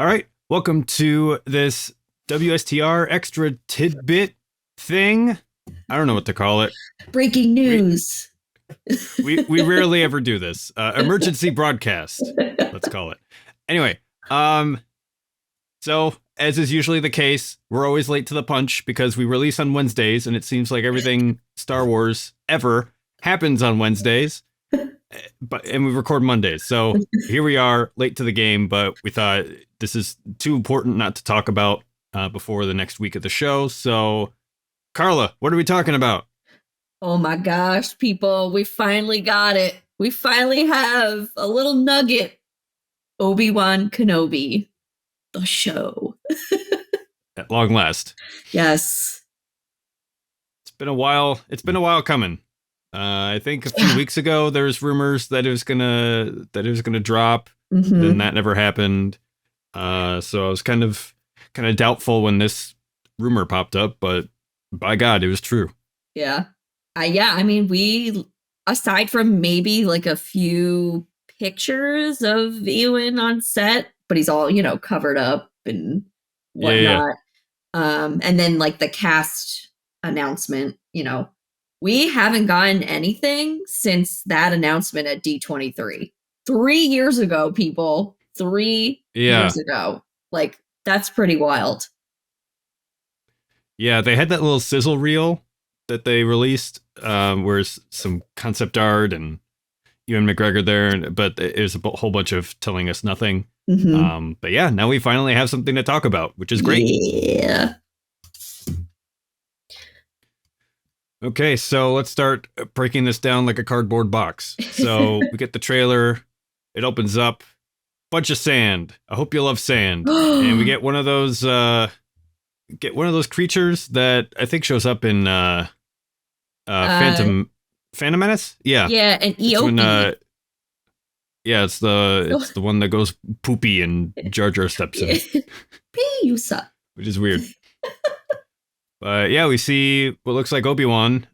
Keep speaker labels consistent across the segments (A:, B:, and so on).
A: All right. Welcome to this WSTR extra tidbit thing. I don't know what to call it.
B: Breaking
A: We
B: news.
A: we rarely ever do this. Emergency broadcast, let's call it. Anyway, so as is usually the case, we're always late to the punch because we release on Wednesdays, and it seems like everything Star Wars ever happens on Wednesdays. And we record Mondays. So here we are, late to the game, but we thought this is too important not to talk about before the next week of the show. So, Carla, what are we talking about?
B: Oh my gosh, people, we finally got it. We finally have a little nugget. Obi-Wan Kenobi, the show.
A: At long last.
B: Yes.
A: It's been a while. It's been a while coming. I think a few weeks ago there was rumors that it was gonna drop.
B: Mm-hmm.
A: Then that never happened. So I was kind of doubtful when this rumor popped up, but by God, it was true.
B: Yeah. I mean, we, aside from maybe like a few pictures of Ewan on set, but he's all, covered up and whatnot. Yeah. And then like the cast announcement, we haven't gotten anything since that announcement at D23. 3 years ago, people. 3 years ago. Like, that's pretty wild.
A: Yeah, they had that little sizzle reel that they released, where some concept art and Ewan McGregor there, but it was a whole bunch of telling us nothing. Mm-hmm. But yeah, now we finally have something to talk about, which is great.
B: Yeah.
A: Okay, so let's start breaking this down like a cardboard box. So we get the trailer, it opens up, bunch of sand. I hope you love sand. And we get one of those creatures that I think shows up in Phantom Menace? Yeah.
B: Yeah, and Eobi.
A: It's the one that goes poopy and Jar Jar steps in.
B: Piusa.
A: Which is weird. But yeah, we see what looks like Obi-Wan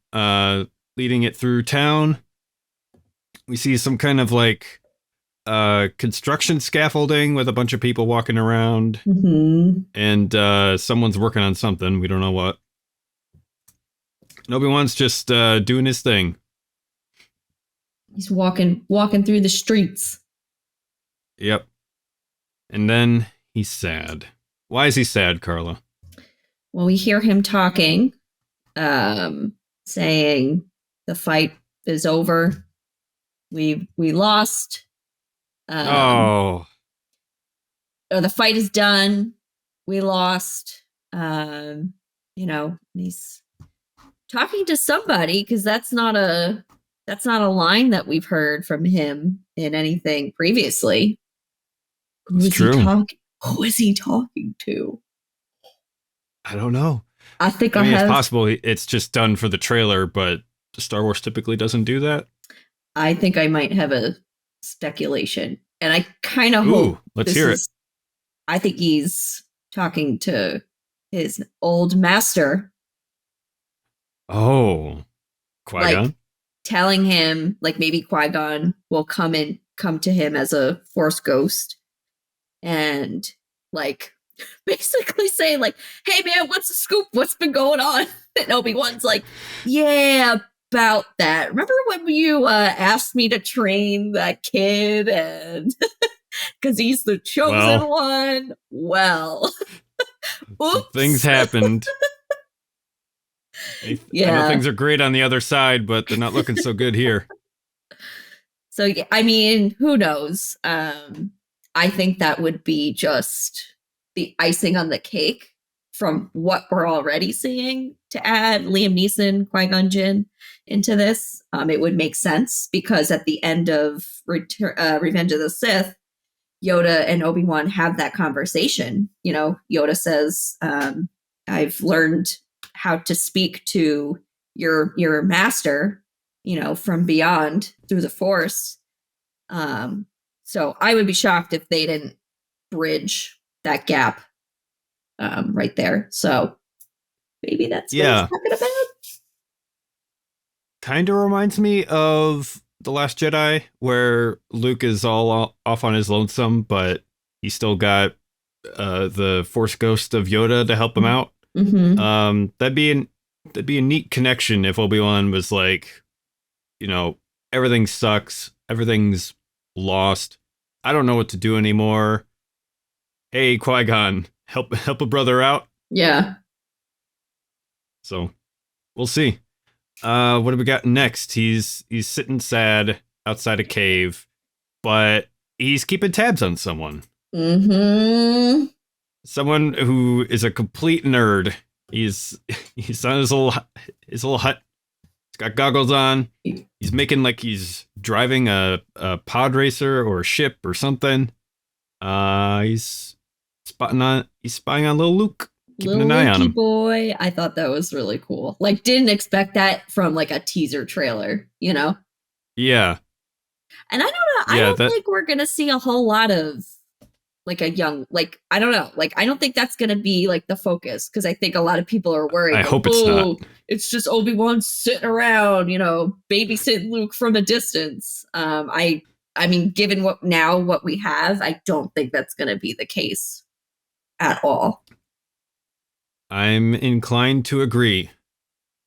A: leading it through town. We see some kind of like construction scaffolding with a bunch of people walking around. Mm-hmm. And someone's working on something. We don't know what. And Obi-Wan's just doing his thing.
B: He's walking through the streets.
A: Yep. And then he's sad. Why is he sad, Carla?
B: Well, we hear him talking, saying the fight is over. We lost. Or the fight is done. We lost. He's talking to somebody because that's not a line that we've heard from him in anything previously. Who is he talking to?
A: I don't know.
B: I mean,
A: it's possible it's just done for the trailer, but Star Wars typically doesn't do that.
B: I think I might have a speculation, and I kind of hope.
A: Let's hear it.
B: I think he's talking to his old master.
A: Oh, Qui-Gon?
B: Like, telling him, like, maybe Qui-Gon will come to him as a Force ghost and like basically say like, hey man, what's the scoop? What's been going on? And Obi-Wan's like, yeah, about that. Remember when you asked me to train that kid and because he's the chosen one? Well,
A: things happened.
B: Yeah.
A: I know things are great on the other side, but they're not looking so good here.
B: So, I mean, who knows? I think that would be just the icing on the cake from what we're already seeing to add Liam Neeson, Qui-Gon Jinn into this. It would make sense because at the end of Revenge of the Sith, Yoda and Obi-Wan have that conversation. Yoda says, I've learned how to speak to your master, from beyond through the Force. So I would be shocked if they didn't bridge that gap right there. So maybe that's what he's talking about.
A: Kind of reminds me of The Last Jedi, where Luke is all off on his lonesome, but he still got the Force Ghost of Yoda to help him out.
B: Mm-hmm.
A: That'd be a neat connection if Obi-Wan was like, you know, everything sucks, everything's lost. I don't know what to do anymore. Hey, Qui-Gon, help a brother out.
B: Yeah.
A: So we'll see. What do we got next? He's sitting sad outside a cave, but he's keeping tabs on someone.
B: Mm-hmm.
A: Someone who is a complete nerd. He's on his little hut. He's got goggles on. He's making like he's driving a pod racer or a ship or something. He's spying on little Luke, keeping
B: Little
A: an eye on
B: Lukey
A: him.
B: boy. I thought that was really cool. Like, didn't expect that from like a teaser trailer, you know?
A: Yeah,
B: And I don't know. I
A: yeah.
B: don't
A: That
B: think we're gonna see a whole lot of like a young, like, I don't know. Like, I don't think that's gonna be like the focus because I think a lot of people are worried.
A: I
B: Like,
A: hope it's not.
B: oh, it's just Obi-Wan sitting around, you know, babysitting Luke from a distance. I mean, given what we have, I don't think that's gonna be the case at all.
A: I'm inclined to agree.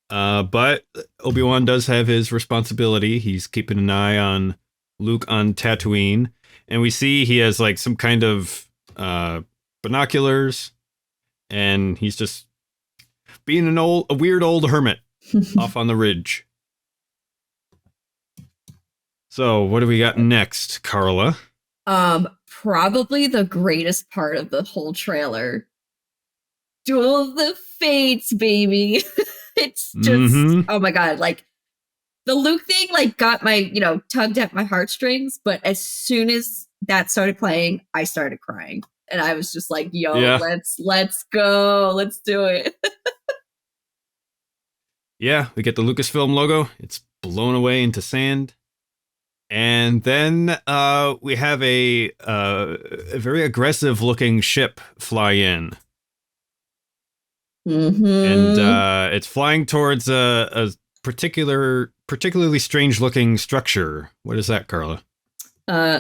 A: But Obi-Wan does have his responsibility. He's keeping an eye on Luke on Tatooine. And we see he has like some kind of binoculars. And he's just being a weird old hermit off on the ridge. So what do we got next, Carla?
B: Probably the greatest part of the whole trailer. Duel of the Fates, baby. It's just, oh my god, like the Luke thing like got my, you know, tugged at my heartstrings, but as soon as that started playing, I started crying. And I was just like, yo,
A: Yeah.
B: let's go. Let's do it.
A: Yeah, we get the Lucasfilm logo. It's blown away into sand. And then we have a very aggressive looking ship fly in.
B: Mm-hmm.
A: And it's flying towards a particularly strange looking structure. What is that, Carla?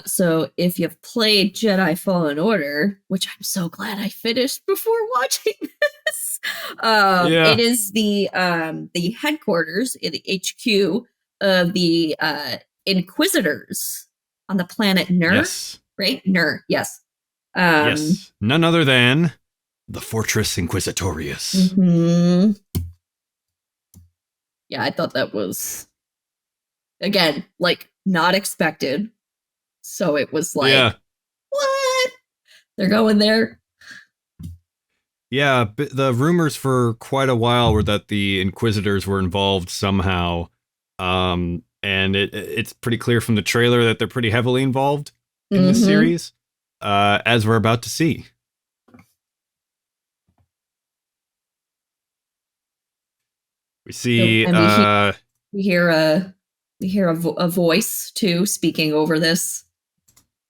B: So if you've played Jedi Fallen Order, which I'm so glad I finished before watching this, it is the headquarters in the HQ of the Inquisitors on the planet Nur.
A: Yes.
B: Right? Nur, yes.
A: Yes. None other than the Fortress Inquisitorius.
B: Mm-hmm. Yeah, I thought that was, again, like not expected. So it was like,
A: yeah.
B: What? They're going there?
A: Yeah, the rumors for quite a while were that the Inquisitors were involved somehow. And it's pretty clear from the trailer that they're pretty heavily involved in this series, as we're about to see. We see,
B: we hear a voice too speaking over this,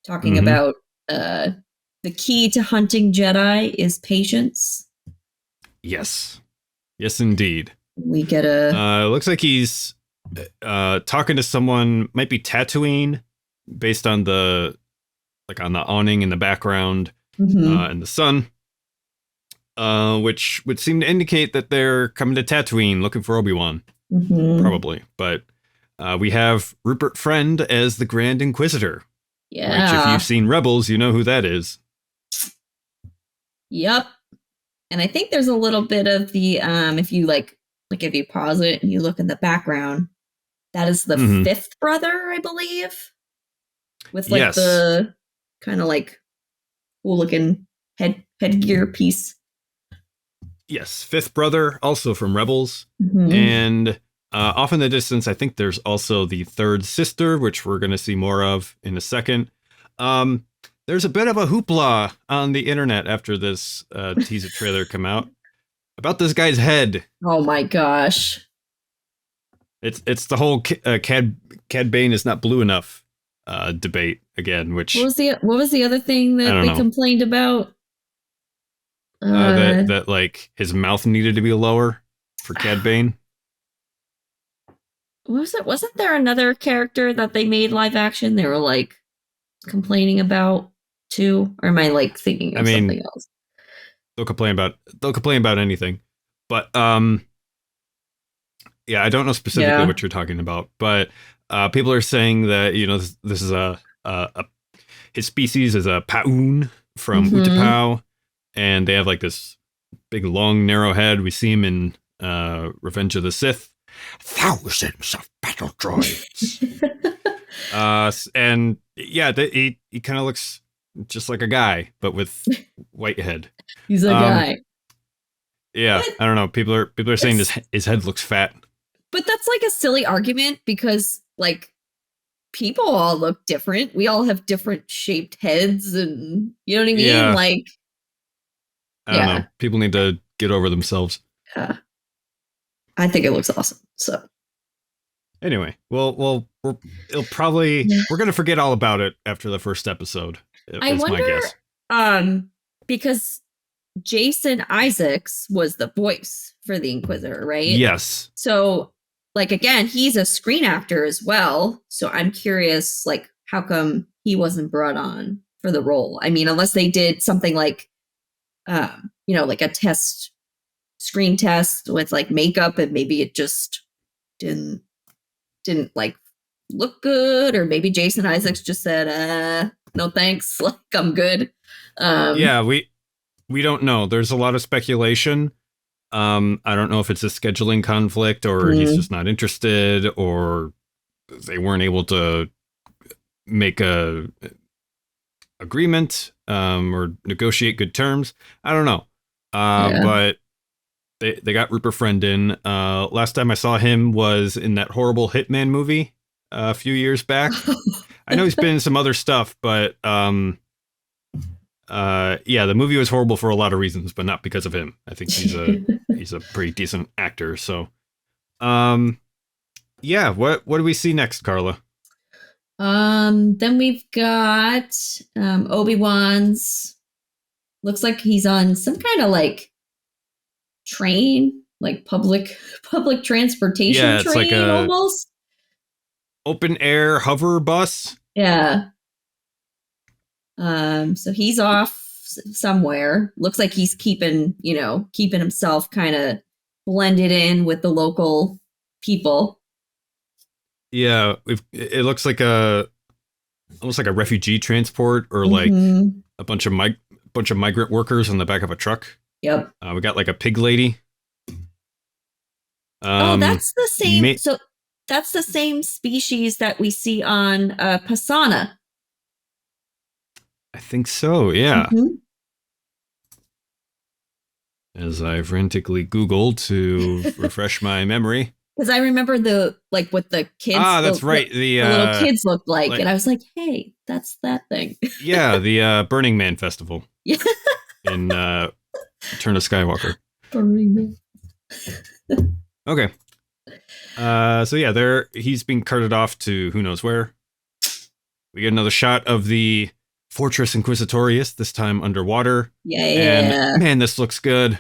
B: talking about the key to hunting Jedi is patience.
A: Yes, indeed.
B: We get a.
A: Looks like he's talking to someone. Might be Tatooine, based on the on the awning in the background and the sun. Which would seem to indicate that they're coming to Tatooine looking for Obi-Wan. Probably. But we have Rupert Friend as the Grand Inquisitor.
B: Yeah.
A: Which, if you've seen Rebels, you know who that is.
B: Yep. And I think there's a little bit of the, if you if you pause it and you look in the background, that is the fifth brother, I believe. With the kind of cool looking headgear piece.
A: Yes, fifth brother, also from Rebels. And off in the distance, I think there's also the third sister, which we're going to see more of in a second. There's a bit of a hoopla on the internet after this teaser trailer come out about this guy's head.
B: Oh my gosh.
A: It's the whole Cad Bane is not blue enough debate again, which...
B: What was the other thing that they complained about?
A: That his mouth needed to be lower for Cad Bane.
B: What was it? Wasn't there another character that they made live action? They were complaining about too? Or am I like thinking
A: I
B: of something
A: mean,
B: else?
A: they'll complain about anything, but yeah, I don't know specifically
B: Yeah.
A: what you're talking about, but people are saying that this is a his species is a Paun from
B: Mm-hmm.
A: Utapau, and they have like this big long narrow head. We see him in Revenge of the Sith. Thousands of battle droids. And yeah, he kind of looks just like a guy, but with white head.
B: He's a
A: Um,
B: guy.
A: yeah,
B: But
A: I don't know. People are saying
B: it's
A: his head looks fat.
B: but that's like a silly argument because like people all look different. We all have different shaped heads and you know what I mean?
A: Yeah,
B: Like,
A: I don't
B: yeah.
A: know. People need to get over themselves.
B: Yeah. I think it looks awesome. So
A: Anyway, it'll
B: yeah.
A: we're gonna forget all about it after the first episode.
B: I
A: Is my
B: wonder,
A: guess.
B: because Jason Isaacs was the voice for the Inquisitor, right?
A: Yes.
B: So, like again, he's a screen actor as well. So I'm curious, like, how come he wasn't brought on for the role? I mean, unless they did something like, like a screen test with like makeup, and maybe it just didn't didn't like look good, or maybe Jason Isaacs just said, no thanks, like I'm good. Um,
A: Yeah, we don't know. There's a lot of speculation. I don't know if it's a scheduling conflict or he's
B: mm,
A: just not interested or they weren't able to make a agreement or negotiate good terms. I don't know.
B: yeah.
A: But they got Rupert Friend in. Last time I saw him was in that horrible Hitman movie a few years back. I know he's been in some other stuff, but yeah, the movie was horrible for a lot of reasons, but not because of him. I think he's a pretty decent actor. So, um, yeah. What do we see next, Carla?
B: Then we've got Obi-Wan's, looks like he's on some kind of like train, like public transportation
A: Yeah, it's like
B: train
A: a
B: almost.
A: open air hover bus.
B: Yeah. So he's off somewhere. Looks like he's keeping himself kind of blended in with the local people.
A: Yeah, it looks like a almost like a refugee transport or like
B: Mm-hmm.
A: a bunch of migrant workers on the back of a truck.
B: Yep.
A: We got like a pig lady.
B: Oh,
A: Um,
B: that's the same.
A: may,
B: So that's the same species that we see on Pasana.
A: I think so. Yeah.
B: Mm-hmm.
A: As I frantically Googled to refresh my memory.
B: Because I remember the like what the kids,
A: Ah, that's right.
B: the little kids looked like,
A: Like
B: and I was like, hey, that's that thing.
A: yeah, the Burning Man festival
B: Yeah.
A: in Return of Skywalker.
B: Burning
A: Okay. So yeah, he's being carted off to who knows where. We get another shot of the Fortress Inquisitorius, this time underwater. And
B: Yeah.
A: man, this looks good.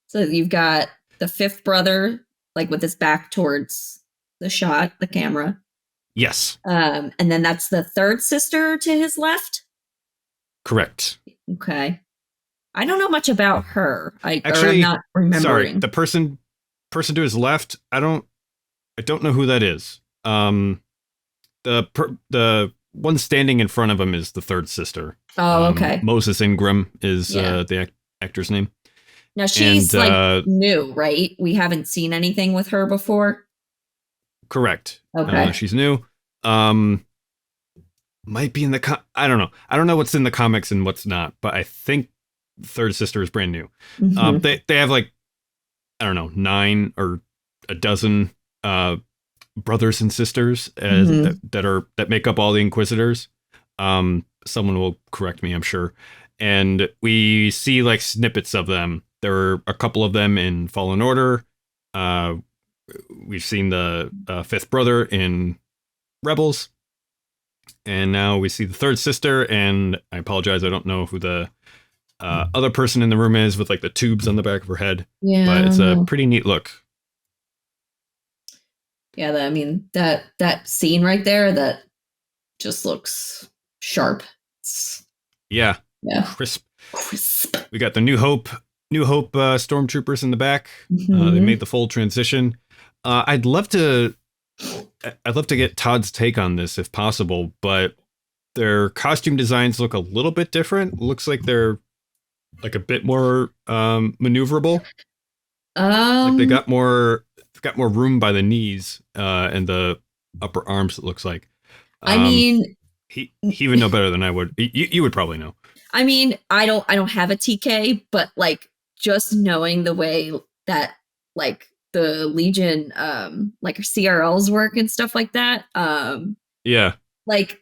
B: So you've got the fifth brother, like with his back towards the shot, the camera.
A: Yes,
B: And then that's the third sister to his left.
A: correct.
B: Okay. I don't know much about her. I'm
A: Actually,
B: not
A: sorry,
B: remembering.
A: the person to his left, I don't know who that is. The one standing in front of him is the third sister.
B: Oh, okay.
A: Moses Ingram is
B: Yeah.
A: the actor's name.
B: Now she's
A: And
B: like new, right? We haven't seen anything with her before.
A: correct.
B: Okay.
A: She's new. Might be in the I don't know. I don't know what's in the comics and what's not, but I think third sister is brand new.
B: Mm-hmm.
A: They have like I don't know 9 or a dozen brothers and sisters
B: Mm-hmm.
A: that make up all the Inquisitors. Someone will correct me, I'm sure. And we see like snippets of them. There are a couple of them in Fallen Order. We've seen the fifth brother in Rebels, and now we see the third sister. And I apologize, I don't know who the other person in the room is with like the tubes on the back of her head,
B: Yeah.
A: but it's a pretty neat look.
B: Yeah, I mean that scene right there, that just looks sharp.
A: Yeah,
B: Yeah.
A: crisp.
B: Crisp.
A: We got the New Hope stormtroopers in the back. They
B: Mm-hmm.
A: made the full transition. I'd love to get Todd's take on this if possible, but their costume designs look a little bit different. Looks like they're like a bit more maneuverable. Like
B: Um,
A: they've got more room by the knees and the upper arms. It looks like.
B: I
A: Um,
B: mean,
A: he would know better than I would. You would probably know.
B: I don't have a TK, but like just knowing the way that like the Legion like CRLs work and stuff like that,
A: Yeah,
B: like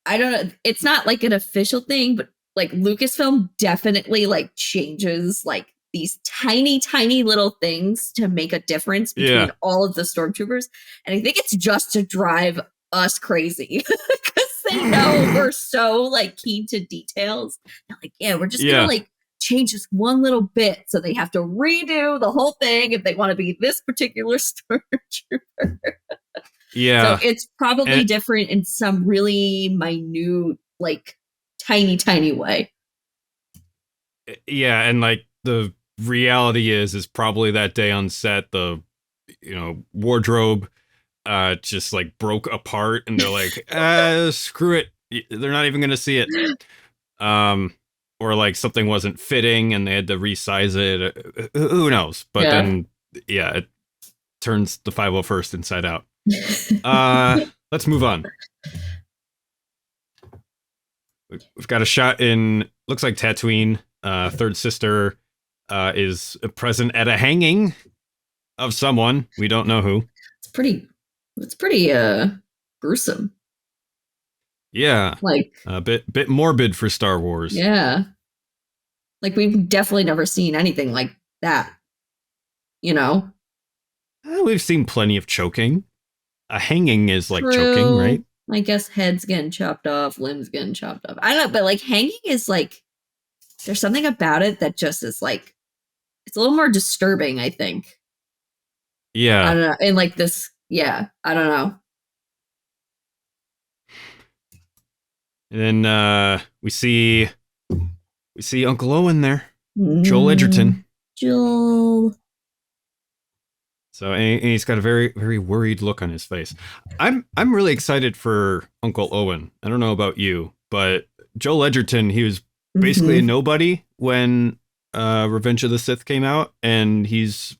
B: I don't know, it's not like an official thing, but like Lucasfilm definitely like changes like these tiny, tiny little things to make a difference between
A: yeah,
B: all of the stormtroopers. And I think it's just to drive us crazy because they know we're so like keen to details. They're like, yeah, we're just gonna
A: yeah,
B: like change this one little bit. So they have to redo the whole thing if they want to be this particular stormtrooper. So
A: yeah.
B: it's probably
A: And
B: different in some really minute, like tiny, tiny way.
A: yeah, and like the reality is probably that day on set the wardrobe just like broke apart and they're like screw it, they're not even gonna see it. um or like something wasn't fitting and they had to resize it. Who knows, but
B: Yeah.
A: then yeah, it turns the 501st inside out. Let's move on. We've got a shot in, looks like Tatooine. Third sister is present at a hanging of someone. We don't know who.
B: it's pretty it's pretty gruesome.
A: Yeah,
B: Like,
A: a bit morbid for Star Wars.
B: yeah. Like we've definitely never seen anything like that, you know?
A: We've seen plenty of choking. A hanging is like choking,
B: True.
A: right?
B: I guess heads getting chopped off, limbs getting chopped off. I don't know, but like hanging is like there's something about it that just is like it's a little more disturbing, I think. I
A: Yeah.
B: don't know. And like this, yeah, I don't know.
A: And then we see Uncle Owen there, Joel
B: Mm,
A: Edgerton.
B: Joel.
A: So and he's got a very very worried look on his face. I'm really excited for Uncle Owen. I don't know about you, but Joel Edgerton, he was basically a
B: Mm-hmm.
A: nobody when Revenge of the Sith came out, and he's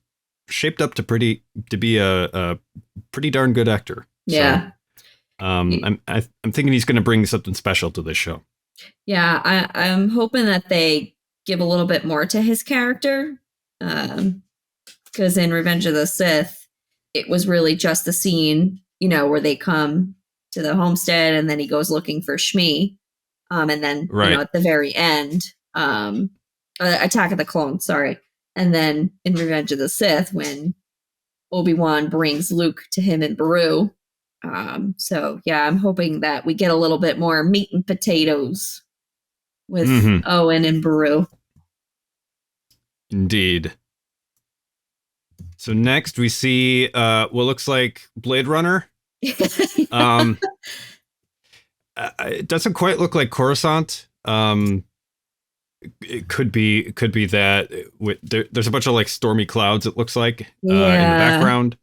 A: shaped up to be a pretty darn good actor. So
B: Yeah.
A: I'm thinking he's going to bring something special to this show.
B: Yeah, I'm hoping that they give a little bit more to his character. Because in Revenge of the Sith, it was really just the scene, where they come to the homestead and then he goes looking for Shmi. And then,
A: Right.
B: at the very end, Attack of the Clones, sorry. And then in Revenge of the Sith, when Obi-Wan brings Luke to him in Baru. So yeah, I'm hoping that we get a little bit more meat and potatoes with
A: Mm-hmm.
B: Owen and Baru.
A: Indeed. So next we see what looks like Blade Runner. Um, it doesn't quite look like Coruscant. It could be that there's a bunch of like stormy clouds. It looks like in the background.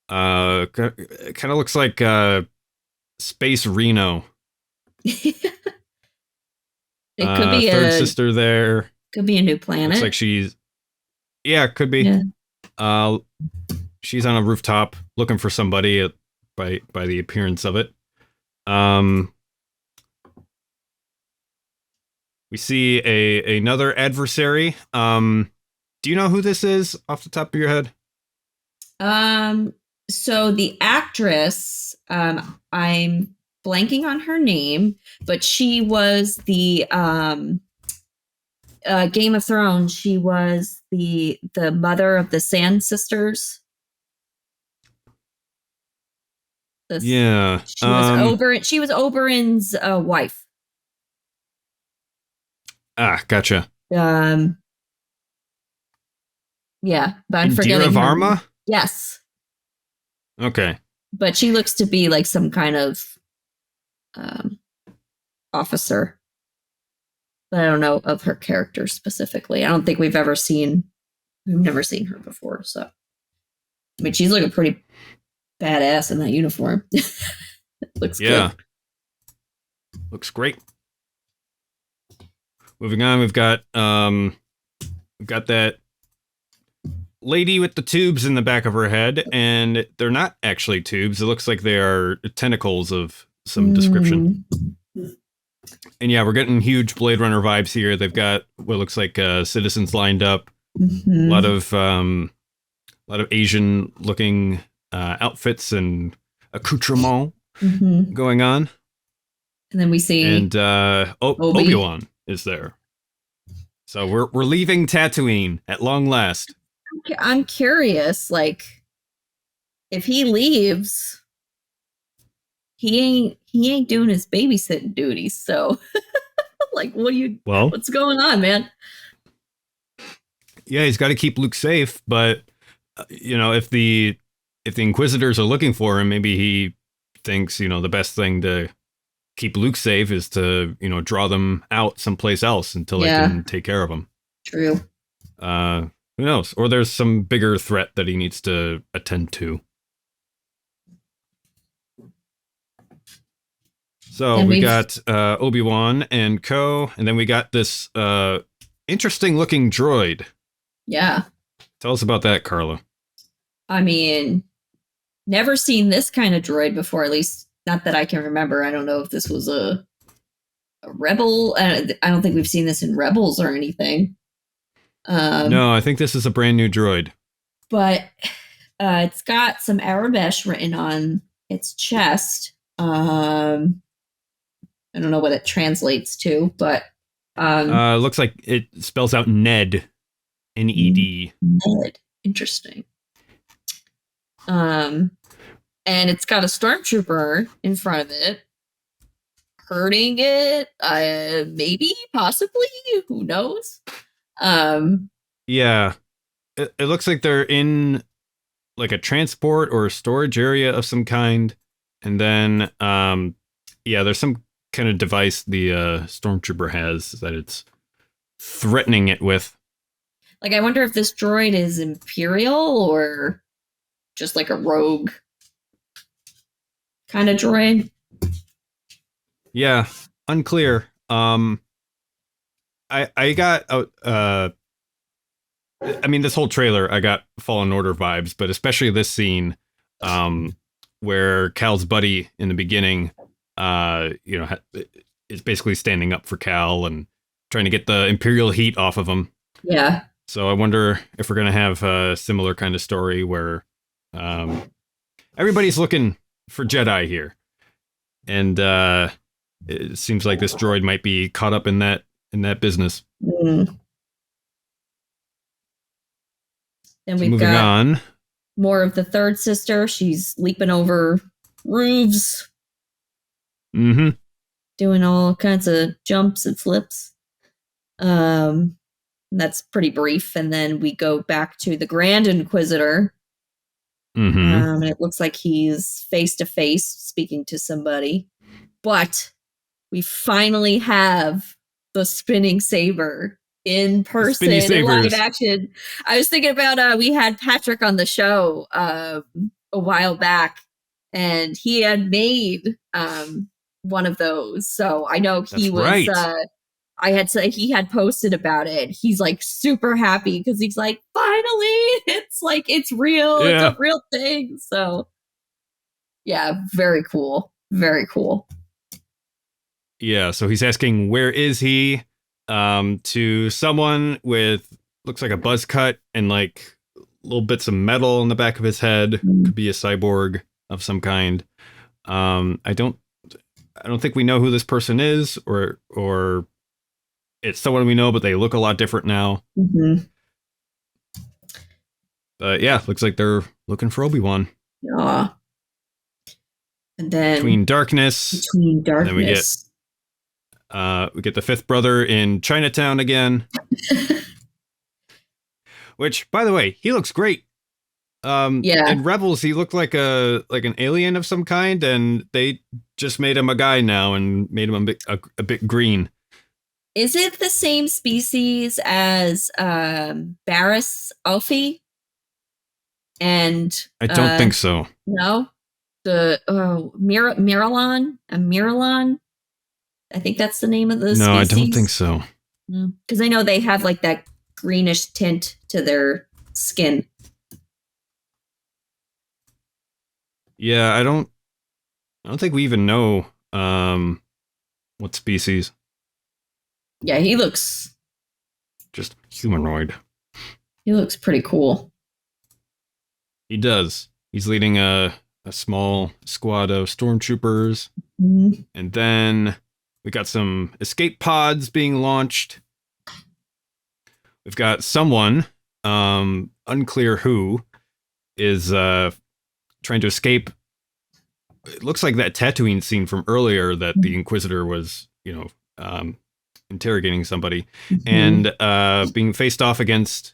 A: Kind of looks like Space Reno.
B: It could be
A: Third sister there.
B: Could be a new planet.
A: Looks like she's could be.
B: Yeah.
A: She's on a rooftop looking for somebody by the appearance of it. We see another adversary. Do you know who this is off the top of your head?
B: So the actress, I'm blanking on her name, but she was the Game of Thrones. She was the mother of the Sand Sisters.
A: Yeah.
B: She was Oberyn's wife.
A: Gotcha.
B: Yeah, but I'm
A: Indira
B: forgetting her name.
A: Varma?
B: Yes.
A: Okay.
B: But she looks to be like some kind of officer. But I don't know of her character specifically. I don't think we've never seen her before. So, I mean, she's looking pretty badass in that uniform. Looks
A: Yeah.
B: good.
A: Looks great. Moving on, we've got that lady with the tubes in the back of her head, and they're not actually tubes. It looks like they are tentacles of some description. And yeah, we're getting huge Blade Runner vibes here. They've got what looks like citizens lined up.
B: Mm-hmm.
A: A lot of Asian looking outfits and accoutrement going on.
B: And then we see
A: and Obi-Wan is there. So we're leaving Tatooine at long last.
B: I'm curious, like, if he leaves, he ain't doing his babysitting duties. So, like, what's going on, man?
A: Yeah, he's got to keep Luke safe, but if the Inquisitors are looking for him, maybe he thinks the best thing to keep Luke safe is to draw them out someplace else until they can take care of him.
B: True.
A: Who knows? Or there's some bigger threat that he needs to attend to. So we got Obi-Wan and co, and then we got this interesting looking droid.
B: Yeah.
A: Tell us about that, Carla.
B: I mean, never seen this kind of droid before, at least not that I can remember. I don't know if this was a Rebel. I don't think we've seen this in Rebels or anything.
A: No, I think this is a brand new droid.
B: But it's got some Arabesh written on its chest. I don't know what it translates to, but
A: looks like it spells out Ned. N-E-D.
B: Ned. Interesting. And it's got a stormtrooper in front of it, hurting it. Maybe, possibly, who knows?
A: Yeah, it looks like they're in like a transport or a storage area of some kind, and then there's some kind of device the stormtrooper has that it's threatening it with.
B: Like, I wonder if this droid is Imperial or just like a rogue kind of droid.
A: Yeah, unclear. I got this whole trailer, I got Fallen Order vibes, but especially this scene where Cal's buddy in the beginning is basically standing up for Cal and trying to get the Imperial heat off of him.
B: Yeah.
A: So I wonder if we're going to have a similar kind of story where everybody's looking for Jedi here. And it seems like this droid might be caught up in that business.
B: Mm. Then we've
A: moving
B: got
A: on.
B: More of the third sister. She's leaping over roofs.
A: Mm-hmm.
B: Doing all kinds of jumps and flips. That's pretty brief. And then we go back to the Grand Inquisitor.
A: Mm-hmm.
B: And it looks like he's face to face speaking to somebody. But we finally have the spinning saber in person, in live action. I was thinking about we had Patrick on the show a while back, and he had made one of those. So I know he was
A: right.
B: I had said he had posted about it. He's like super happy because he's like, finally, it's like it's real. Yeah. It's a real thing. So yeah, very cool. Very cool.
A: Yeah, so he's asking where is he? To someone with looks like a buzz cut and like little bits of metal in the back of his head. Could be a cyborg of some kind. I don't think we know who this person is, or it's someone we know, but they look a lot different now.
B: Mm-hmm.
A: But yeah, looks like they're looking for Obi-Wan.
B: Yeah. And then
A: Between darkness.
B: Then
A: we get the fifth brother in Chinatown again. Which, by the way, he looks great.
B: Yeah.
A: In Rebels, he looked like an alien of some kind, and they just made him a guy now and made him a bit green.
B: Is it the same species as Barris Alfie? And
A: I don't think so.
B: no, the Miralon, a Miralon. I think that's the name of the
A: No, I don't think
B: species.
A: so.
B: Because I know they have like that greenish tint to their skin.
A: Yeah, I don't think we even know what species.
B: Yeah,
A: Just humanoid.
B: he looks pretty cool.
A: He does. He's leading a small squad of stormtroopers,
B: Mhm.
A: and then we got some escape pods being launched. We've got someone, unclear who, is trying to escape. It looks like that Tatooine scene from earlier that the Inquisitor was, interrogating somebody,
B: Mhm.
A: and being faced off against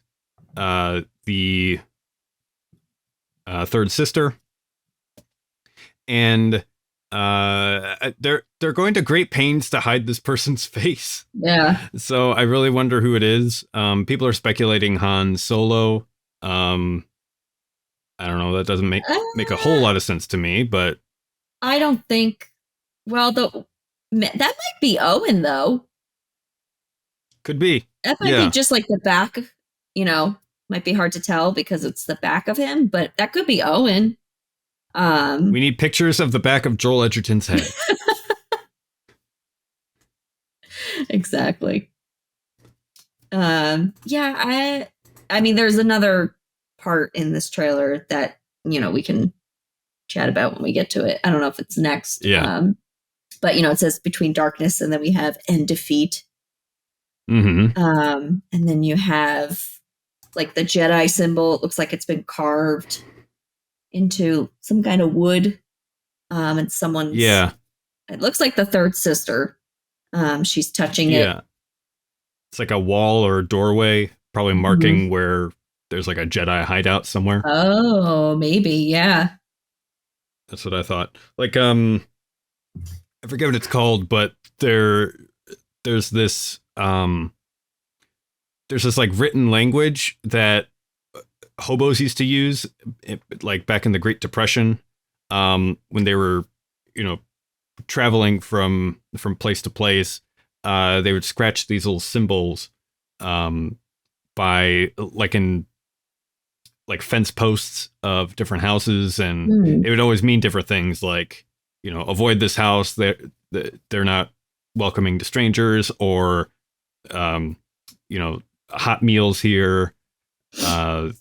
A: the third sister, and they're going to great pains to hide this person's face.
B: Yeah.
A: So I really wonder who it is. People are speculating Han Solo. Um, I don't know. That doesn't make a whole
B: Uh,
A: lot of sense to me, but
B: I don't think. Well, that might be Owen though.
A: could be.
B: That might be
A: Yeah,
B: just like the back. You know, might be hard to tell because it's the back of him, but that could be Owen.
A: we
B: Um,
A: need pictures of the back of Joel Edgerton's head.
B: exactly. Yeah, I mean, there's another part in this trailer that we can chat about when we get to it. I don't know if it's next.
A: Yeah.
B: But it says between darkness, and then we have and defeat.
A: Mm-hmm.
B: And then you have like the Jedi symbol. It looks like it's been carved into some kind of wood. And someone's.
A: Yeah.
B: It looks like the third sister. She's touching it.
A: Yeah. It's like a wall or a doorway, probably
B: Mhm.
A: marking where there's like a Jedi hideout somewhere.
B: Oh, maybe, yeah.
A: That's what I thought. Like, I forget what it's called, but there's this there's this like written language that hobos used to use, like back in the Great Depression, when they were, you know, traveling from place to place. They would scratch these little symbols, by like in like fence posts of different houses, and
B: Hmm.
A: it would always mean different things, like, avoid this house. They're not welcoming to strangers, or um, hot meals here. Uh,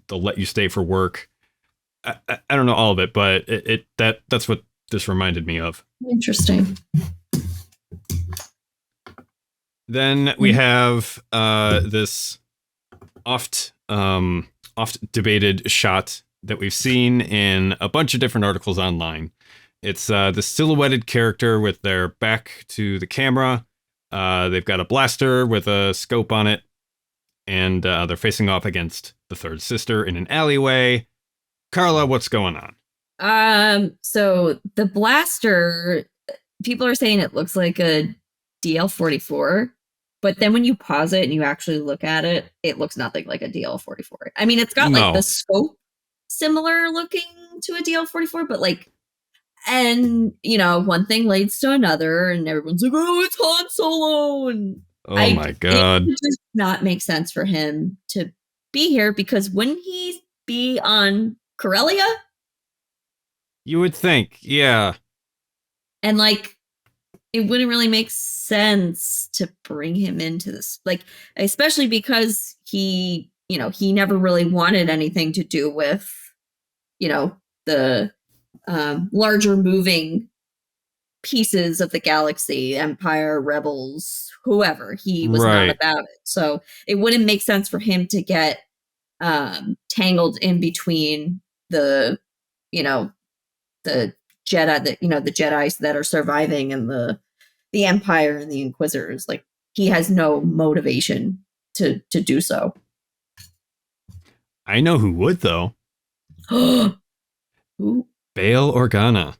A: they'll let you stay for work. I don't know all of it, but that's what this reminded me of.
B: Interesting.
A: Then we have this oft debated shot that we've seen in a bunch of different articles online. It's the silhouetted character with their back to the camera. They've got a blaster with a scope on it, and they're facing off against the third sister in an alleyway. Carla, what's going on?
B: So the blaster, people are saying it looks like a DL-44, but then when you pause it and you actually look at it, it looks nothing like a DL-44. I mean, it's got like the
A: No.
B: scope similar looking to a DL-44, but like, and one thing leads to another, and everyone's like, "Oh, it's Han Solo," and
A: Oh my
B: it
A: god.
B: does not make sense for him to be here because wouldn't he be on Corellia?
A: You would think, yeah.
B: And like, it wouldn't really make sense to bring him into this, like, especially because he never really wanted anything to do with the larger moving pieces of the galaxy, Empire, Rebels, whoever. He was not
A: Right.
B: about it, so it wouldn't make sense for him to get tangled in between the you know the the Jedi's that are surviving, and the Empire and the Inquisitors. Like, he has no motivation to do so.
A: I know who would though.
B: Ooh.
A: Bail Organa.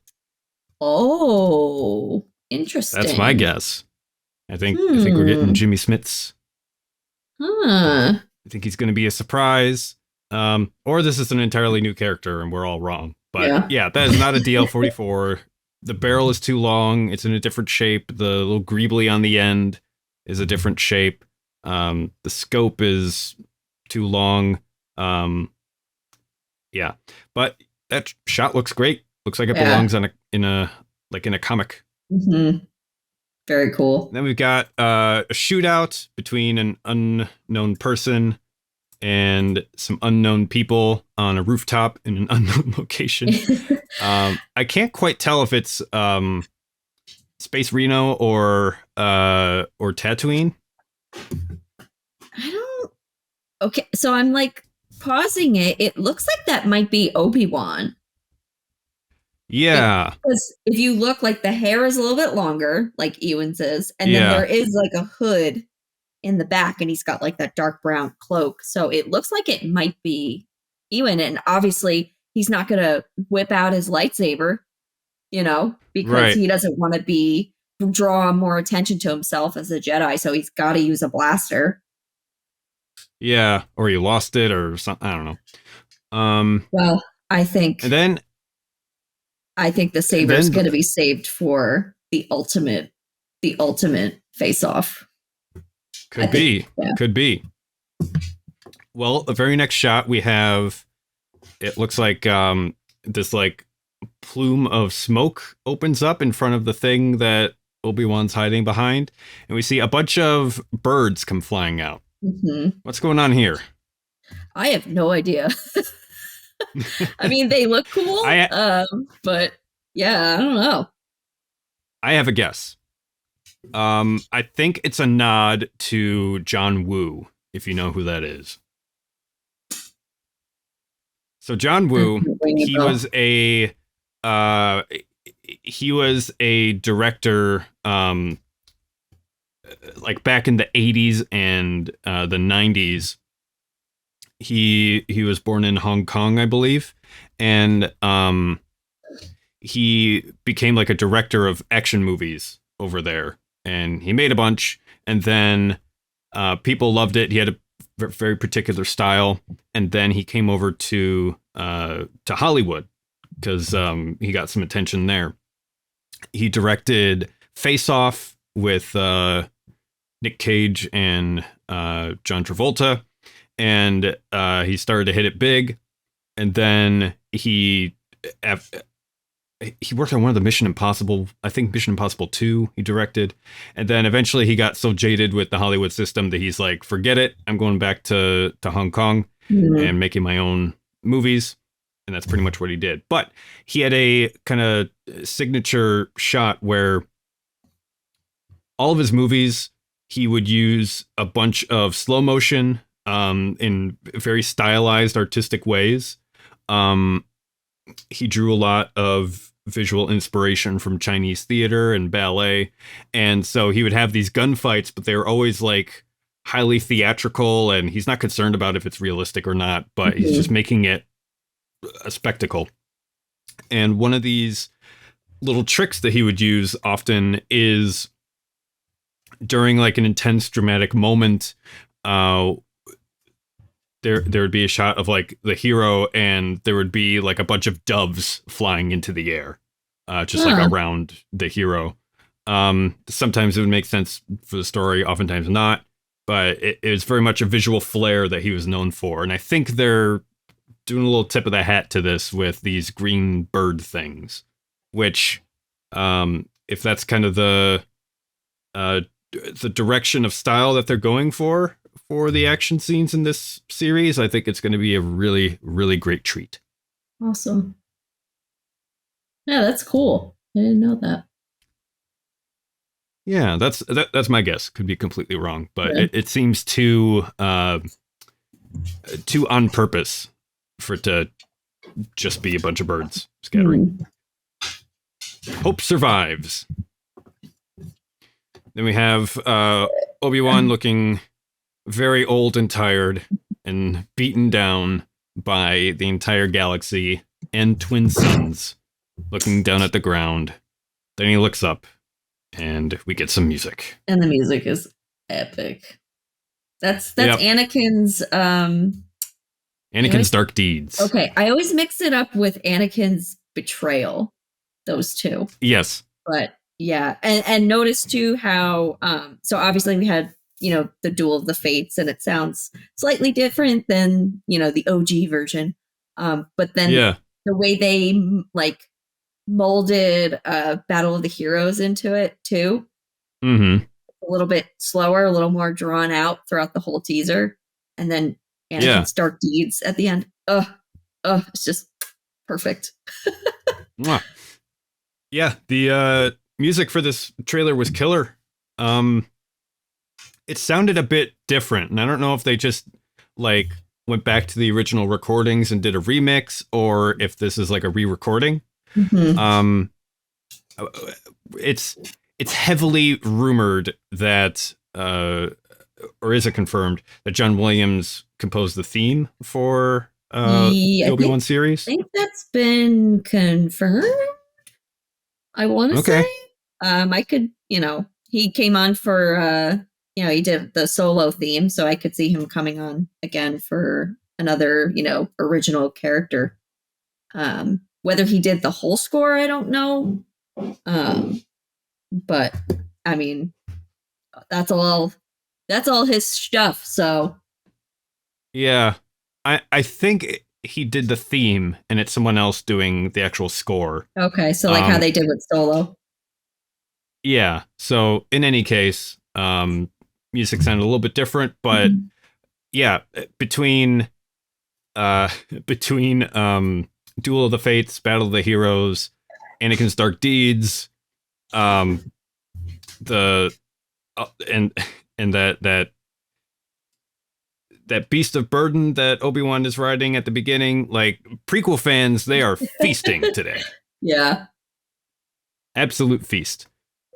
B: Oh,
A: That's my
B: interesting.
A: guess. I think we're getting
B: Hmm.
A: Jimmy Smits.
B: Huh.
A: I think he's going to be a surprise. Or this is an entirely new character and we're all wrong. But
B: Yeah.
A: yeah, that is not a DL-44. The barrel is too long. It's in a different shape. The little greebly on the end is a different shape. The scope is too long. Um, yeah, but that shot looks great. Looks like it
B: Yeah.
A: belongs on in a comic.
B: Hmm. Very cool.
A: Then we've got a shootout between an unknown person and some unknown people on a rooftop in an unknown location. I can't quite tell if it's Space Reno or Tatooine.
B: I don't. Okay, so I'm like pausing it. It looks like that might be Obi-Wan.
A: Yeah,
B: Because if you look, like the hair is a little bit longer, like Ewan's is, and then
A: yeah,
B: there is like a hood in the back, and he's got like that dark brown cloak. So it looks like it might be Ewan. And obviously, he's not going to whip out his lightsaber, because
A: right.
B: he doesn't want to be draw more attention to himself as a Jedi. So he's got to use a blaster.
A: Yeah, or you lost it or something. I don't know.
B: Well, I
A: And
B: think
A: then
B: I think the
A: and
B: saber's
A: then
B: going to be saved for the ultimate face off. I
A: could
B: think,
A: be,
B: yeah.
A: could be. Well, the very next shot we have, it looks like this like plume of smoke opens up in front of the thing that Obi-Wan's hiding behind, and we see a bunch of birds come flying out.
B: Hmm.
A: What's going on here?
B: I have no idea. I mean, they look cool,
A: I
B: but yeah, I don't know.
A: I have a guess. I think it's a nod to John Woo, if you know who that is. So John Woo,
B: Ring a
A: he
B: bell.
A: was a uh he was a director like back in the 80s and the 90s. He was born in Hong Kong, I believe, and he became like a director of action movies over there, and he made a bunch, and then people loved it. He had a very particular style, and then he came over to Hollywood because he got some attention there. He directed Face Off with Nick Cage and John Travolta, and he started to hit it big. And then he worked on one of the Mission Impossible, I think Mission Impossible 2 he directed. And then eventually he got so jaded with the Hollywood system that he's like, forget it. I'm going back to Hong Kong
B: Mhm.
A: and making my own movies. And that's pretty much what he did. But he had a kind of signature shot where all of his movies, he would use a bunch of slow motion in very stylized artistic ways. Um, he drew a lot of visual inspiration from Chinese theater and ballet. And so he would have these gunfights, but they were always like highly theatrical, and he's not concerned about if it's realistic or not, but he's just
B: Mhm.
A: making it a spectacle. And one of these little tricks that he would use often is during like an intense dramatic moment, uh there would be a shot of like the hero, and there would be like a bunch of doves flying into the air, just like
B: Huh.
A: around the hero. Sometimes it would make sense for the story, oftentimes not, but it was very much a visual flair that he was known for. And I think they're doing a little tip of the hat to this with these green bird things, which, if that's kind of uh, the direction of style that they're going for the action scenes in this series, I think it's going to be a really, really great treat.
B: Awesome. Yeah, that's cool. I didn't know that.
A: Yeah, that's my guess. Could be completely wrong, but
B: Yeah.
A: it seems too on purpose for it to just be a bunch of birds scattering.
B: Hmm.
A: Hope survives. Then we have Obi-Wan looking very old and tired and beaten down. by the entire galaxy and twin suns, looking down at the ground. Then he looks up, and we get some music.
B: And the music is epic. That's
A: Yep.
B: Anakin's
A: Anakin's dark deeds.
B: Okay, I always mix it up with Anakin's betrayal. Those two.
A: Yes.
B: But yeah, and notice too how so obviously we had, the Duel of the Fates, and it sounds slightly different than, the OG version. But then the way they like molded Battle of the Heroes into it too.
A: Mm-hmm.
B: A little bit slower, a little more drawn out throughout the whole teaser. And then Anakin's dark deeds at the end. It's just perfect.
A: Yeah, the music for this trailer was killer. It sounded a bit different, and I don't know if they just like went back to the original recordings and did a remix, or if this is like a re-recording. Mm-hmm. It's heavily rumored that, or is it confirmed that John Williams composed the theme for the Obi-Wan series?
B: I think that's been confirmed. I want to say. I could, he came on for, he did the solo theme, so I could see him coming on again for another, original character. Whether he did the whole score, I don't know. But I mean, that's all his stuff. So
A: yeah, I think he did the theme, and it's someone else doing the actual score.
B: Okay, so like how they did with Solo.
A: Yeah. So in any case, music sounded a little bit different, but yeah, between Duel of the Fates, Battle of the Heroes, Anakin's Dark Deeds, and that beast of burden that Obi-Wan is riding at the beginning, like prequel fans, they are feasting today.
B: Yeah.
A: Absolute feast.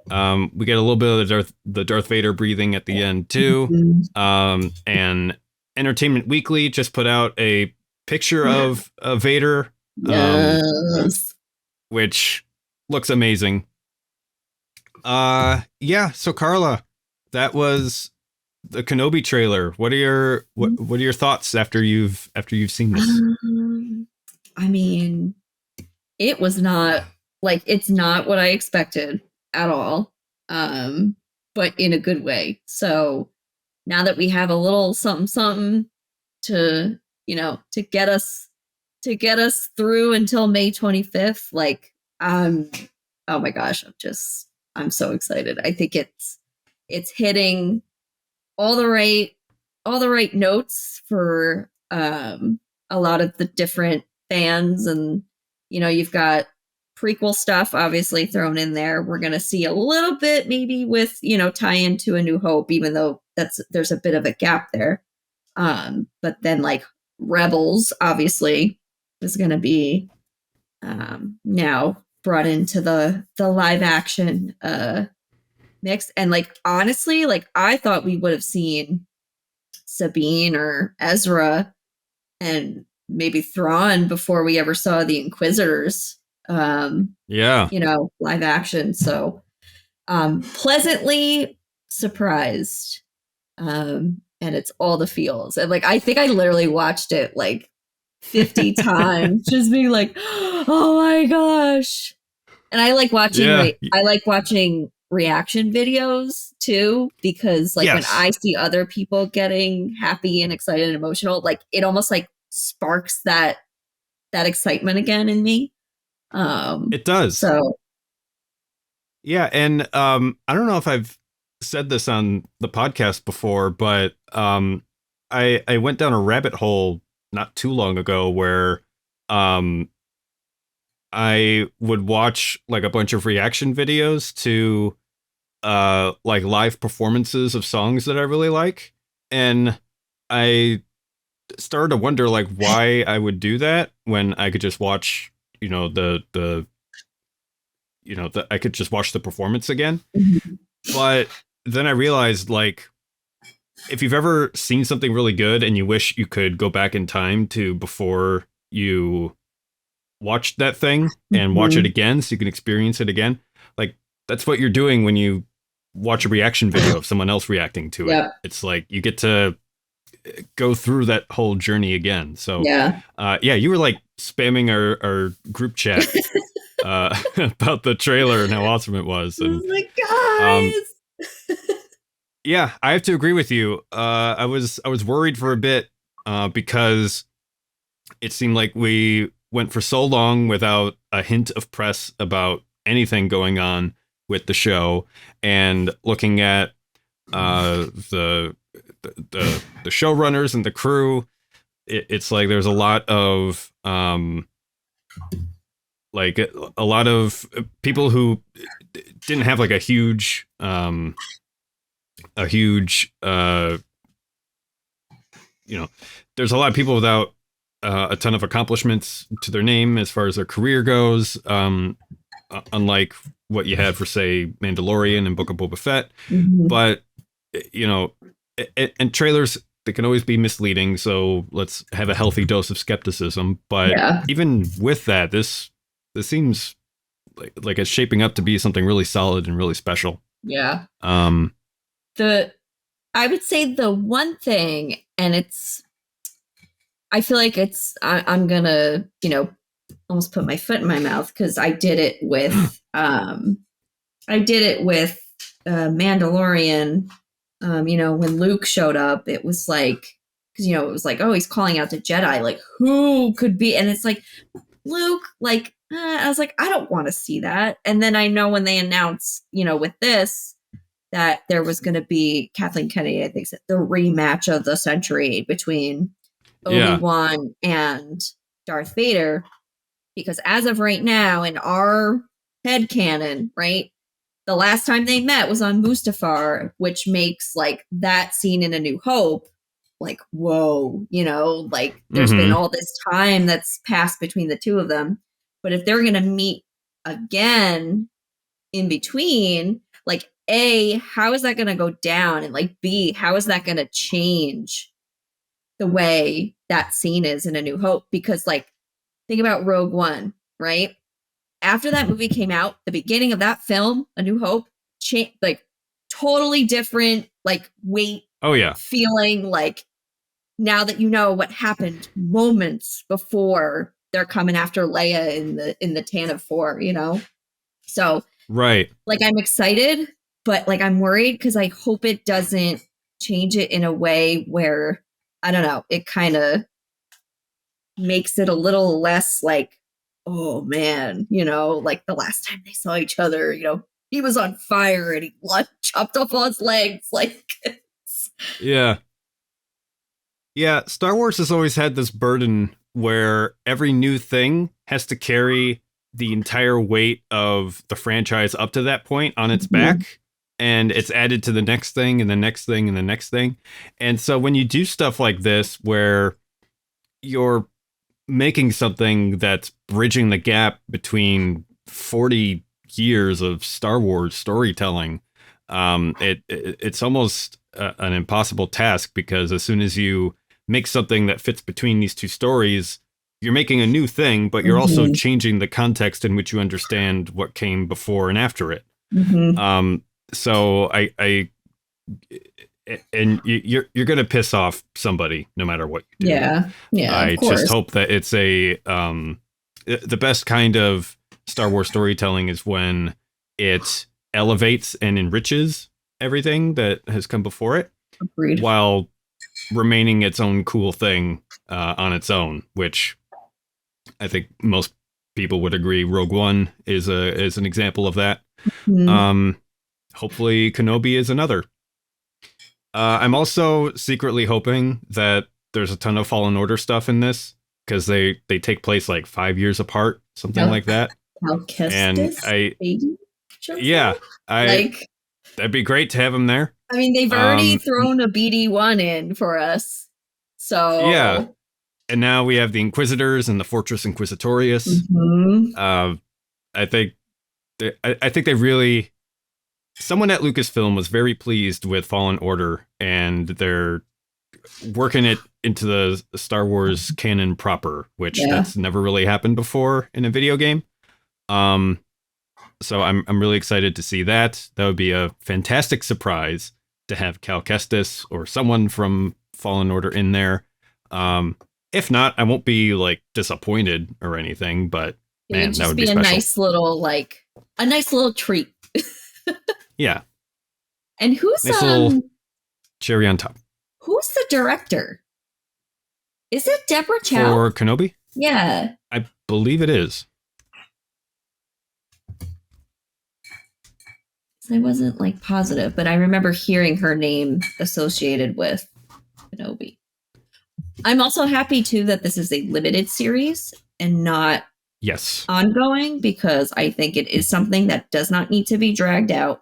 A: We get a little bit of the Darth Vader breathing at the end too. And Entertainment Weekly just put out a picture of Vader, which looks amazing. Yeah. So Carla, that was the Kenobi trailer. What are your thoughts after you've seen this?
B: I mean, it was not it's not what I expected at all, but in a good way. So now that we have a little something to get us through until May 25th, oh my gosh, I'm so excited. I think it's hitting all the right notes for a lot of the different fans, and you've got prequel stuff obviously thrown in there. We're going to see a little bit maybe with, tie into A New Hope, even though there's a bit of a gap there. But then like Rebels obviously is going to be now brought into the live action mix. And honestly, I thought we would have seen Sabine or Ezra and maybe Thrawn before we ever saw the Inquisitors. Live action. So pleasantly surprised. And it's all the feels. And I think I literally watched it 50 times, just being like, oh my gosh. And I like watching watching reaction videos too, because when I see other people getting happy and excited and emotional, it almost sparks that excitement again in me.
A: It does.
B: So
A: yeah, and I don't know if I've said this on the podcast before, but I went down a rabbit hole not too long ago where I would watch a bunch of reaction videos to live performances of songs that I really like, and I started to wonder why I would do that when I could just watch I could just watch the performance again. But then I realized if you've ever seen something really good and you wish you could go back in time to before you watched that thing and watch it
B: Mhm.
A: again so you can experience it again, like that's what you're doing when you watch a reaction video of someone else reacting to it.
B: Yep.
A: It's like you get to go through that whole journey again. So,
B: Yeah.
A: yeah, you were like spamming our group chat about the trailer and how awesome it was. And
B: Like,
A: um,
B: guys.
A: yeah, I have to agree with you. I was worried for a bit because it seemed like we went for so long without a hint of press about anything going on with the show, and looking at the showrunners and the crew, it's like there's a lot of like a lot of people who didn't have like a huge you know, there's a lot of people without a ton of accomplishments to their name as far as their career goes, unlike what you had for say Mandalorian and Book of Boba Fett.
B: Mhm.
A: But you know, and trailers, they can always be misleading, so let's have a healthy dose of skepticism. But
B: Yeah.
A: even with that, this seems like it's shaping up to be something really solid and really special.
B: Yeah.
A: Um,
B: The I would say the one thing, and I feel like I'm gonna, almost put my foot in my mouth because I did it with Mandalorian. When Luke showed up, it was like, because it was like, oh, he's calling out to Jedi, like who could be, and it's like Luke, like I was like, I don't want to see that. And then I know when they announced, with this, that there was going to be Kathleen Kennedy, I think, said the rematch of the century between
A: yeah,
B: Obi-Wan and Darth Vader, because as of right now in our head canon, right, the last time they met was on Mustafar, which makes like that scene in A New Hope like, whoa, like there's been
A: mm-hmm,
B: all this time that's passed between the two of them. But if they're going to meet again in between, like, A, how is that going to go down? And like, B, how is that going to change the way that scene is in A New Hope? Because, like, think about Rogue One, right? After that movie came out, the beginning of that film, A New Hope, like totally different, like weight,
A: oh yeah,
B: feeling, like now that you know what happened moments before they're coming after Leia in the Tantive 4, So
A: right.
B: like I'm excited, but like I'm worried because I hope it doesn't change it in a way where I don't know, it kind of makes it a little less like, oh man, like the last time they saw each other, he was on fire and he chopped off all his legs. Like,
A: Yeah, yeah. Star Wars has always had this burden where every new thing has to carry the entire weight of the franchise up to that point on its
B: mhm,
A: back, and it's added to the next thing and the next thing and the next thing. And so when you do stuff like this where you're making something that's bridging the gap between 40 years of Star Wars storytelling, it's almost an impossible task, because as soon as you make something that fits between these two stories, you're making a new thing, but you're also
B: mhm,
A: changing the context in which you understand what came before and after it.
B: mhm.
A: Um, so I and you're gonna piss off somebody no matter what you do.
B: Yeah, yeah, of
A: I just
B: course.
A: hope that it's the best kind of Star Wars storytelling is when it elevates and enriches everything that has come before it,
B: Agreed.
A: while remaining its own cool thing on its own, which I think most people would agree Rogue One is an example of that.
B: Mhm.
A: Um, Hopefully Kenobi is another. I'm also secretly hoping that there's a ton of Fallen Order stuff in this, because they take place like 5 years apart, something
B: Cal,
A: like that.
B: Cal
A: And
B: Kestis, baby, she'll say.
A: yeah, I
B: Like,
A: that'd be great to have him there.
B: I mean, they've already
A: Um,
B: thrown a BD1 in for us.
A: yeah,
B: So,
A: and now we have the Inquisitors and the Fortress Inquisitorius.
B: mhm.
A: Uh, I think I think they really someone at Lucasfilm was very pleased with Fallen Order, and they're working it into the Star Wars canon proper, which
B: Yeah.
A: that's never really happened before in a video game. Um, so I'm really excited to see that. That would be a fantastic surprise to have Cal Kestis or someone from Fallen Order in there. If not, I won't be like disappointed or anything, but
B: It
A: man,
B: would
A: that
B: just
A: would be
B: be
A: special.
B: a nice little treat.
A: Yeah,
B: And
A: nice little cherry on top.
B: who's the director? Is it Deborah Chow?
A: For Kenobi?
B: Yeah.
A: I believe it is.
B: I wasn't like positive, but I remember hearing her name associated with Kenobi. I'm also happy too that this is a limited series and not
A: Yes.
B: ongoing, because I think it is something that does not need to be dragged out.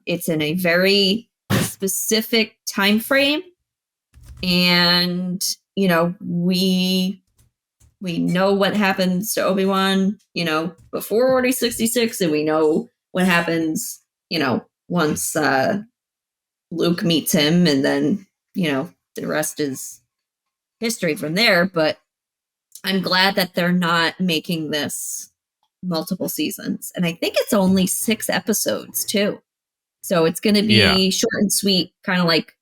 B: It's in a very specific time frame, and you know we know what happens to Obi-Wan, you know, before Order 66, and we know what happens, you know, once Luke meets him, and then, you know, the rest is history from there. But I'm glad that they're not making this multiple seasons. And I think it's only 6 episodes too. So it's going to be short and sweet, kind of like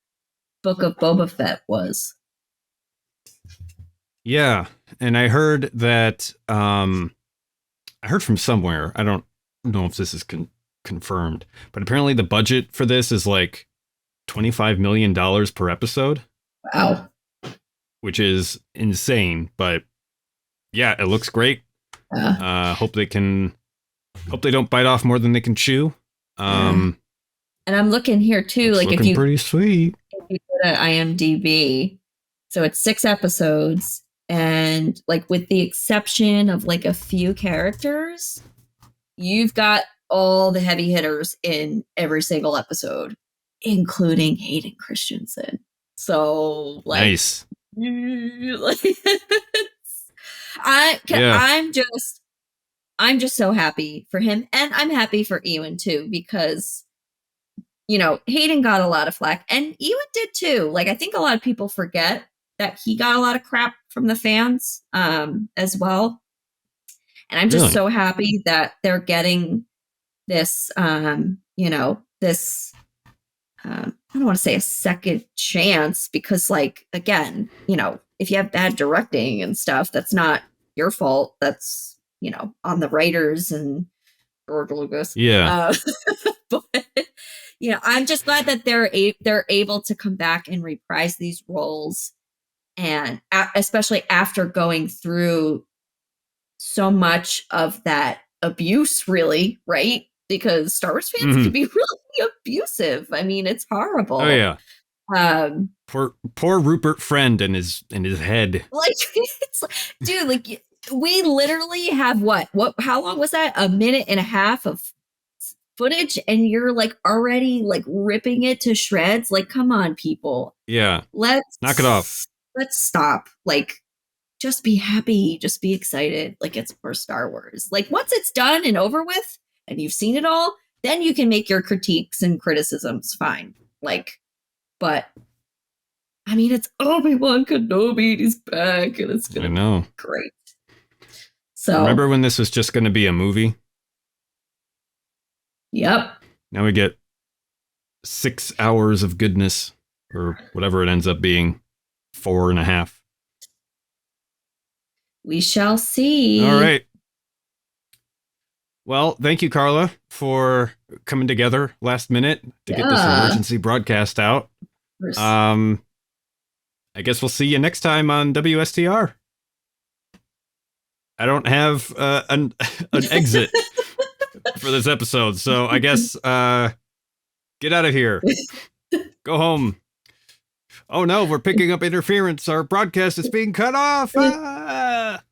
B: Book of Boba Fett was.
A: Yeah, and I heard that I heard from somewhere. I don't know if this is confirmed, but apparently the budget for this is like $25 million per episode.
B: Wow.
A: Which is insane, but yeah, it looks great. Hope they don't bite off more than they can chew.
B: And I'm looking here too, like if you
A: pretty sweet.
B: If you go to IMDb, so it's 6 episodes, and like with the exception of like a few characters, you've got all the heavy hitters in every single episode, including Hayden Christensen. So like,
A: nice.
B: I'm just so happy for him, and I'm happy for Ewan too, because you know, Hayden got a lot of flack, and Ewan did too. Like, I think a lot of people forget that he got a lot of crap from the fans as well. And I'm just so happy that they're getting this, you know, this, I don't want to say a second chance, because, like, again, you know, if you have bad directing and stuff, that's not your fault. That's, you know, on the writers and George Lucas.
A: Yeah.
B: But you know, I'm just glad that they're able to come back and reprise these roles, and especially after going through so much of that abuse, really, right? Because Star Wars fans can be really abusive. I mean, it's horrible.
A: Oh yeah. Poor Rupert Friend and his head.
B: Like, it's like, dude, like we literally have how long was that? 1.5 minutes of footage, and you're like already like ripping it to shreds. Like, come on, people.
A: Yeah.
B: Let's
A: knock it off.
B: Let's stop. Like, just be happy, just be excited. Like, it's for Star Wars. Like, once it's done and over with and you've seen it all, then you can make your critiques and criticisms, fine. Like, but I mean, it's Obi-Wan Kenobi, and he's back, and it's gonna be great. So
A: remember when this was just gonna be a movie?
B: Yep.
A: Now we get 6 hours of goodness, or whatever it ends up being, 4.5.
B: We shall see.
A: All right. Well, thank you, Carla, for coming together last minute to get this emergency broadcast out. I guess we'll see you next time on WSTR. I don't have an exit for this episode, so I guess get out of here. Go home. Oh no, we're picking up interference. Our broadcast is being cut off. Ah!